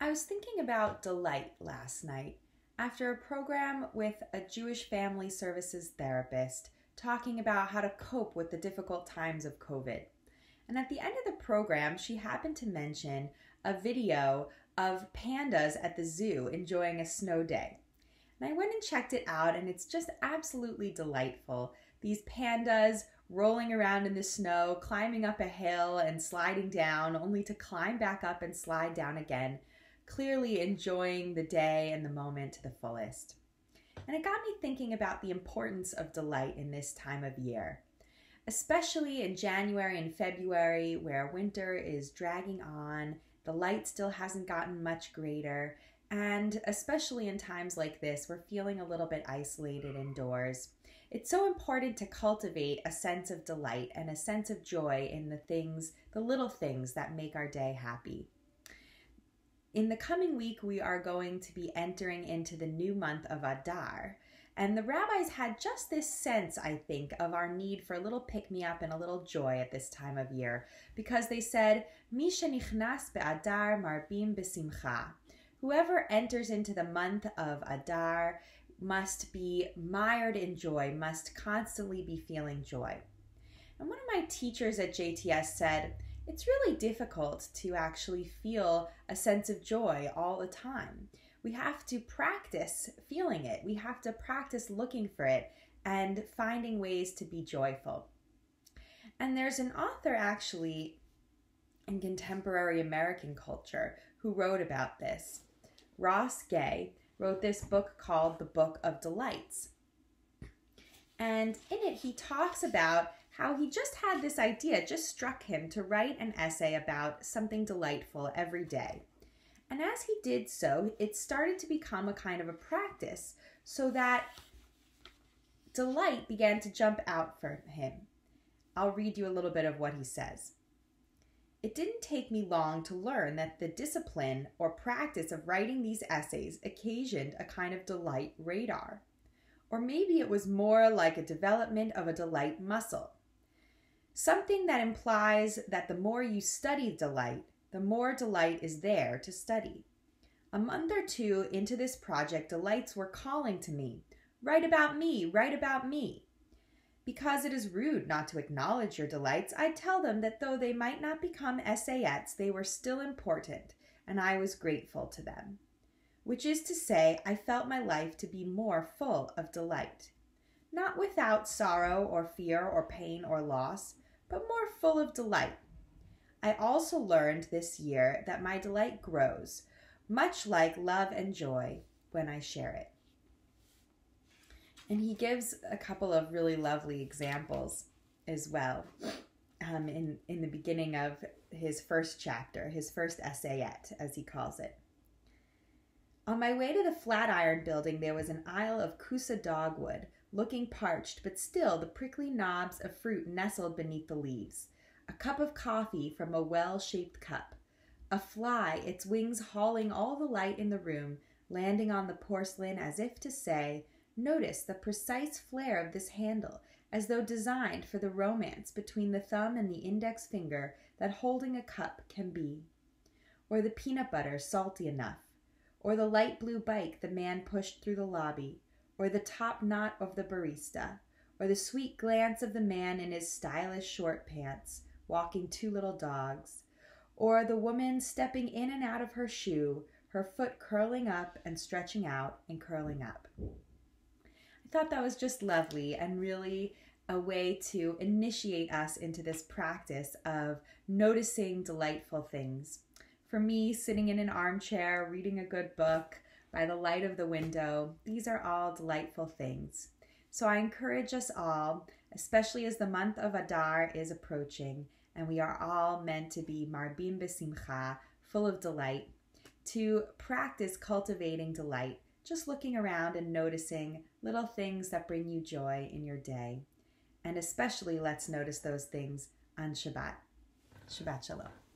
I was thinking about delight last night after a program with a Jewish family services therapist talking about how to cope with the difficult times of COVID. And at the end of the program, she happened to mention a video of pandas at the zoo enjoying a snow day. And I went and checked it out, and it's just absolutely delightful. These pandas rolling around in the snow, climbing up a hill and sliding down, only to climb back up and slide down again, clearly enjoying the day and the moment to the fullest. And it got me thinking about the importance of delight in this time of year, especially in January and February, where winter is dragging on, the light still hasn't gotten much greater, and especially in times like this, we're feeling a little bit isolated indoors. It's so important to cultivate a sense of delight and a sense of joy in the little things that make our day happy. In the coming week, we are going to be entering into the new month of Adar. And the rabbis had just this sense, I think, of our need for a little pick-me-up and a little joy at this time of year. Because they said, Mi shenichnas be'adar marbim besimcha. Whoever enters into the month of Adar must be mired in joy, must constantly be feeling joy. And one of my teachers at JTS said, it's really difficult to actually feel a sense of joy all the time. We have to practice feeling it. We have to practice looking for it and finding ways to be joyful. And there's an author actually in contemporary American culture who wrote about this. Ross Gay wrote this book called The Book of Delights. And in it, he talks about how he just had this idea, it just struck him to write an essay about something delightful every day. And as he did so, it started to become a kind of a practice so that delight began to jump out for him. I'll read you a little bit of what he says. It didn't take me long to learn that the discipline or practice of writing these essays occasioned a kind of delight radar. Or maybe it was more like a development of a delight muscle. Something that implies that the more you study delight, the more delight is there to study. A month or two into this project, delights were calling to me, write about me, write about me. Because it is rude not to acknowledge your delights, I tell them that though they might not become essayettes, they were still important, and I was grateful to them. Which is to say, I felt my life to be more full of delight. Not without sorrow or fear or pain or loss, but more full of delight. I also learned this year that my delight grows, much like love and joy, when I share it. And he gives a couple of really lovely examples as well in the beginning of his first chapter, his first essayette, as he calls it. On my way to the Flatiron building, there was an aisle of Kusa dogwood, looking parched, but still the prickly knobs of fruit nestled beneath the leaves. A cup of coffee from a well-shaped cup. A fly, its wings hauling all the light in the room, landing on the porcelain as if to say, notice the precise flare of this handle, as though designed for the romance between the thumb and the index finger that holding a cup can be. Or the peanut butter salty enough. Or the light blue bike the man pushed through the lobby. Or the top knot of the barista, or the sweet glance of the man in his stylish short pants, walking two little dogs, or the woman stepping in and out of her shoe, her foot curling up and stretching out and curling up. I thought that was just lovely and really a way to initiate us into this practice of noticing delightful things. For me, sitting in an armchair, reading a good book, by the light of the window, these are all delightful things. So I encourage us all, especially as the month of Adar is approaching, and we are all meant to be marbim besimcha, full of delight, to practice cultivating delight, just looking around and noticing little things that bring you joy in your day. And especially let's notice those things on Shabbat. Shabbat Shalom.